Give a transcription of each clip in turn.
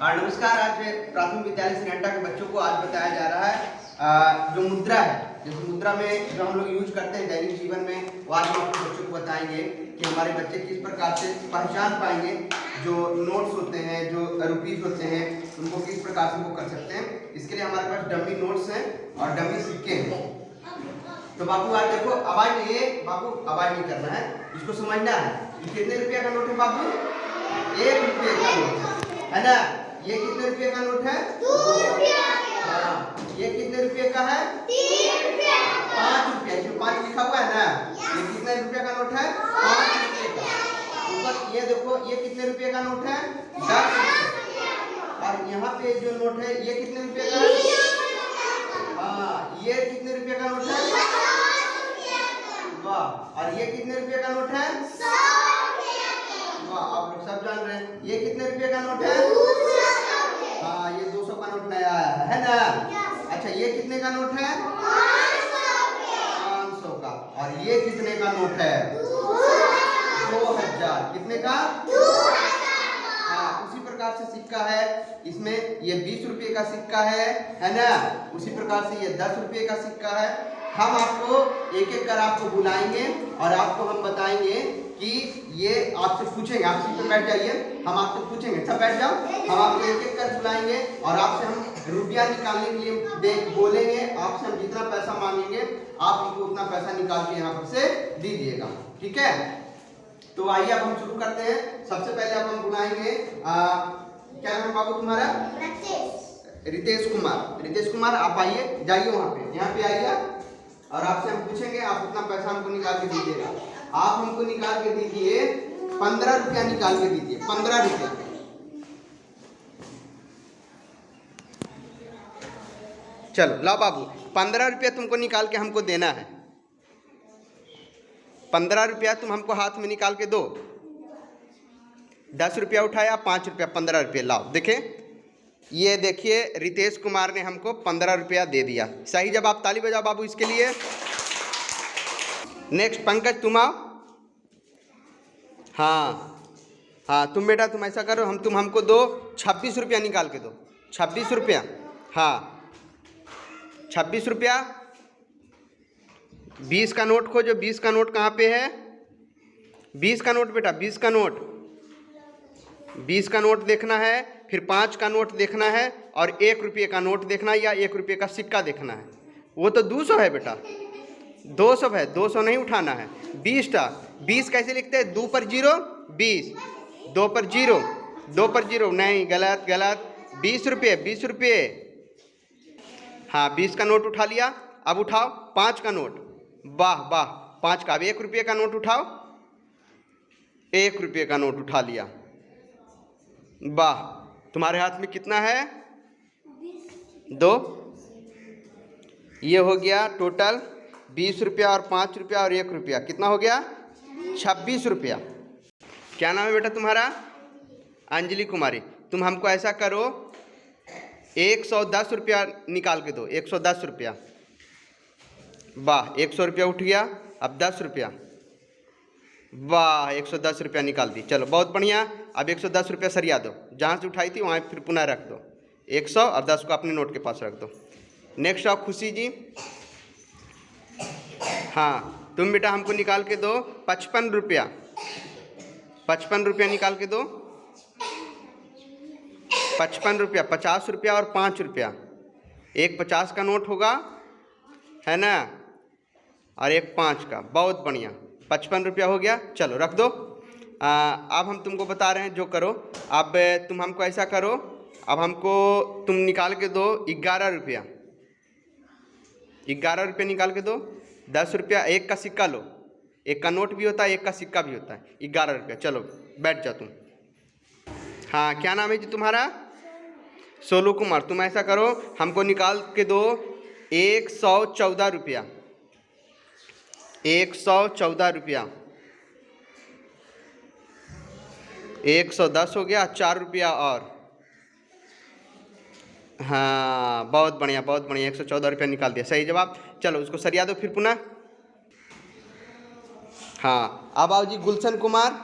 नमस्कार। आज प्राथमिक विद्यालय सिरंडा के बच्चों को आज बताया जा रहा है जो मुद्रा है, जैसे मुद्रा में जो हम लोग यूज करते हैं दैनिक जीवन में, वो आज हम अपने बच्चों को बताएंगे कि हमारे बच्चे किस प्रकार से पहचान पाएंगे जो नोट्स होते हैं, जो रुपीज होते हैं, उनको किस प्रकार से वो कर सकते हैं। इसके लिए हमारे पास डमी नोट्स हैं और डमी सिक्के हैं। तो बाबू आज देखो, आवाज नहीं है बाबू, आवाज नहीं करना है, इसको समझना है। ये कितने रुपये का नोट है बाबू? 1 रुपये का नोट है ना। ये कितने रुपये का नोट है? 2 रुपया। हाँ, ये कितने रुपये का है? 3 रुपया। 5 रुपया, इसमें 5 लिखा हुआ है ना। ये कितने रुपये का नोट है? 5 रुपये का। ऊपर ये देखो, ये कितने रुपये का नोट है? 10 रुपये। और यहाँ पे जो नोट है ये कितने रुपये का है? हाँ, ये कितने रुपये का नोट है? वाह। और ये कितने रुपये का नोट है? 100 रुपये का। वाह, आप लोग सब जान रहे हैं। ये कितने रुपये का नोट है? 200। हाँ, ये 200 का नोट नया आया है ना। अच्छा, ये कितने का नोट है? 500 का। और ये कितने का नोट है? 2000। कितने का? 2000। हाँ, उसी प्रकार से सिक्का है। इसमें ये 20 रुपये का सिक्का है ना। उसी प्रकार से ये 10 रुपये का सिक्का है। हम आपको एक एक कर आपको बुलाएंगे और आपको हम बताएंगे कि ये आपसे पूछेंगे। आप सीट पे बैठ जाइए, हम आपसे पूछेंगे, सब बैठ जाओ। हम आपको एक एक कर बुलाएंगे और आपसे हम रुपया निकालने के लिए बोलेंगे। आपसे हम जितना पैसा मांगेंगे आप हमको उतना पैसा निकाल के यहाँ पर से दीजिएगा, ठीक है। तो आइए अब हम शुरू करते हैं। सबसे पहले अब हम बुलाएंगे क्या नाम बाबू तुम्हारा? रितेश कुमार। रितेश कुमार, आप आइए, जाइए वहाँ पे, यहाँ पे आइए और आपसे हम पूछेंगे, आप उतना पैसा हमको निकाल के दीजिएगा। आप हमको निकाल के दीजिए 15 रुपया निकाल के दीजिए, 15 रुपया। चलो ला बाबू, 15 रुपया तुमको निकाल के हमको देना है। 15 रुपया तुम हमको हाथ में निकाल के दो। 10 रुपया उठाया, 5 रुपया, 15 रुपया लाओ। देखें, ये देखिए रितेश कुमार ने हमको 15 रुपया दे दिया। सही जवाब, ताली बजाओ बाबू इसके लिए। नेक्स्ट पंकज, तुम आओ। हाँ, तुम बेटा तुम ऐसा करो, तुम हमको दो 26 रुपया निकाल के दो। 26 रुपया, हाँ 26 रुपया। 20 का नोट खोजो। 20 का नोट कहाँ पे है? 20 का नोट बेटा, 20 का नोट। 20 का नोट देखना है, फिर 5 का नोट देखना है और 1 रुपये का नोट देखना है या 1 रुपये का सिक्का देखना है। वो तो 200 है बेटा, 200 है, 200 नहीं उठाना है। 20 का 20 कैसे लिखते हैं? 2 पर 0 20, 2 पर 0, 2 पर 0 नहीं, गलत गलत। 20 रुपये, 20 रुपये। हाँ, 20 का नोट उठा लिया। अब उठाओ 5 का नोट। वाह वाह, 5 का। अब 1 रुपये का नोट उठाओ। 1 रुपये का नोट उठा लिया। वाह, तुम्हारे हाथ में कितना है? 2। ये हो गया टोटल 20 रुपया और 5 रुपया और 1 रुपया। कितना हो गया? 26 रुपया। क्या नाम है बेटा तुम्हारा? अंजलि कुमारी। तुम हमको ऐसा करो, 110 रुपया निकाल के दो। 110 रुपया। वाह, 100 रुपया उठ गया। अब 10 रुपया। वाह, 110 रुपया निकाल दी। चलो बहुत बढ़िया। अब 110 रुपया सरिया दो, जहाँ से उठाई थी वहाँ फिर पुनः रख दो। 100 और 10 को अपने नोट के पास रख दो। नेक्स्ट आओ खुशी जी। हाँ, तुम बेटा हमको निकाल के दो 55 रुपया। 55 रुपया निकाल के दो। 55 रुपया, 50 रुपया और 5 रुपया। एक 50 का नोट होगा, है ना, और एक 5 का। बहुत बढ़िया, 55 रुपया हो गया। चलो रख दो। अब हम तुमको बता रहे हैं जो करो। अब तुम हमको ऐसा करो, अब हमको तुम निकाल के दो 11 रुपया। 11 रुपया निकाल के दो। 10 रुपया, 1 का सिक्का लो। 1 का नोट भी होता है, 1 का सिक्का भी होता है। 11 रुपया। चलो बैठ जाओ तुम। हाँ, क्या नाम है जी तुम्हारा? सोलू कुमार। तुम ऐसा करो, हमको निकाल के दो 114 रुपया। 114 रुपया। 110 हो गया, 4 रुपया और। हाँ, बहुत बढ़िया बहुत बढ़िया। 114 रुपया निकाल दिया, सही जवाब। चलो उसको सरिया दो फिर पुनः। हाँ, अब आओ जी गुलशन कुमार।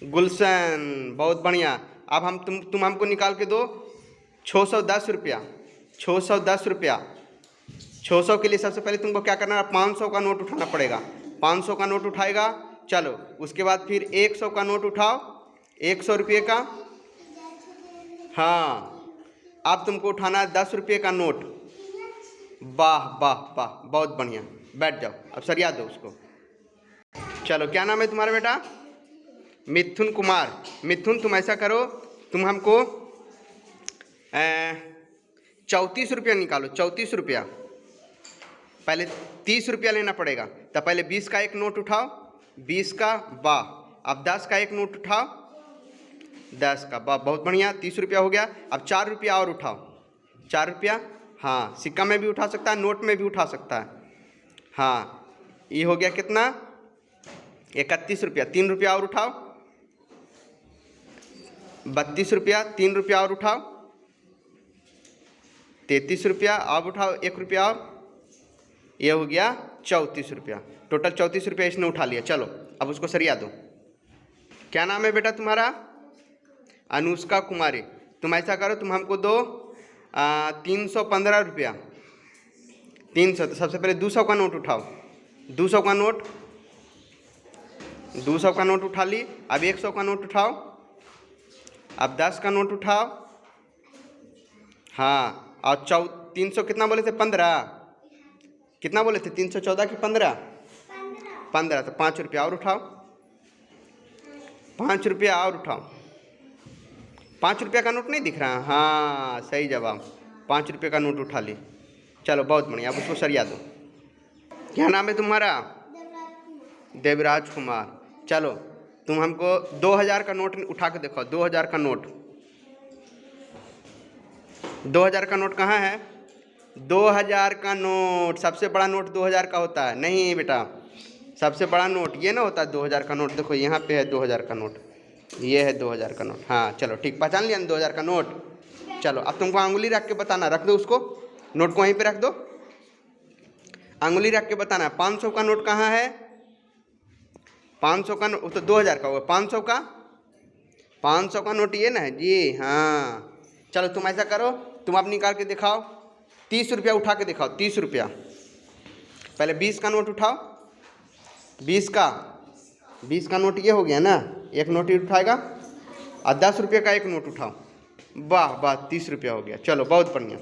गुलशन, बहुत बढ़िया। अब हम तुम हमको निकाल के दो 610 रुपया। 610 रुपया। 600 के लिए सबसे पहले तुमको क्या करना है, 500 का नोट उठाना पड़ेगा। 500 का नोट उठाएगा, चलो उसके बाद फिर 100 का नोट उठाओ, 100 रुपये का। हाँ, अब तुमको उठाना है 10 रुपये का नोट। वाह वाह वाह, बहुत बढ़िया। बैठ जाओ, अब सरिया दो उसको। चलो, क्या नाम है तुम्हारा बेटा? मिथुन कुमार। मिथुन, तुम ऐसा करो, तुम हमको 34 रुपया निकालो। 34 रुपया। पहले 30 रुपया लेना पड़ेगा, तो पहले 20 का एक नोट उठाओ। 20 का, वाह। अब 10 का एक नोट उठाओ। 10 का, वाह, बहुत बढ़िया। 30 रुपया हो गया। अब 4 रुपया और उठाओ। 4 रुपया, हाँ, सिक्का में भी उठा सकता है, नोट में भी उठा सकता है। हाँ, ये हो गया कितना? 31 रुपया। 3 रुपया और उठाओ। 32 रुपया। 3 रुपया और उठाओ। 33 रुपया। अब उठाओ 1 रुपया और। ये हो गया 34 रुपया। टोटल 34 रुपया इसने उठा लिया। चलो, अब उसको सरिया दो। क्या नाम है बेटा तुम्हारा? अनुष्का कुमारी। तुम ऐसा करो, तुम हमको दो 315 रुपया। 300, तो सबसे पहले 200 का नोट उठाओ। 200 का नोट। 200 का नोट उठा ली। अब 100 का नोट उठाओ। अब 10 का नोट उठाओ। हाँ, और 300 कितना बोले थे? 15। कितना बोले थे? 314 कि 15? 15। तो 5 रुपया और उठाओ। 5 रुपया और उठाओ। 5 रुपया का नोट नहीं दिख रहा? हाँ, सही जवाब। 5 रुपये का नोट उठा ली। चलो, बहुत बढ़िया। अब उसको सरिया दो। क्या नाम है तुम्हारा? देवराज कुमार। चलो, तुम हमको 2000 का नोट उठा के देखो। 2000 का नोट। 2000 का नोट कहाँ है? 2000 का नोट, सबसे बड़ा नोट 2000 का होता है। नहीं बेटा, सबसे बड़ा नोट ये ना होता है 2000 का नोट। देखो यहाँ पे है 2000 का नोट, ये है 2000 का नोट। हाँ, चलो ठीक, पहचान लिया ना 2000 का नोट। चलो, अब तुमको अंगुली रख के बताना। रख दो उसको, नोट को वहीं पे रख दो। अंगुली रख के बताना 500 का नोट कहाँ है? 500 का नोट तो 2000 का होगा। 500 का, 500 का नोट ये ना है जी। हाँ, चलो तुम ऐसा करो, तुम अब निकाल के दिखाओ। 30 रुपया उठा के दिखाओ। 30 रुपया। पहले 20 का नोट उठाओ। 20 का नोट ये हो गया ना, एक नोट ही उठाएगा। और 10 रुपये का एक नोट उठाओ। वाह वाह, 30 रुपया हो गया। चलो, बहुत बढ़िया।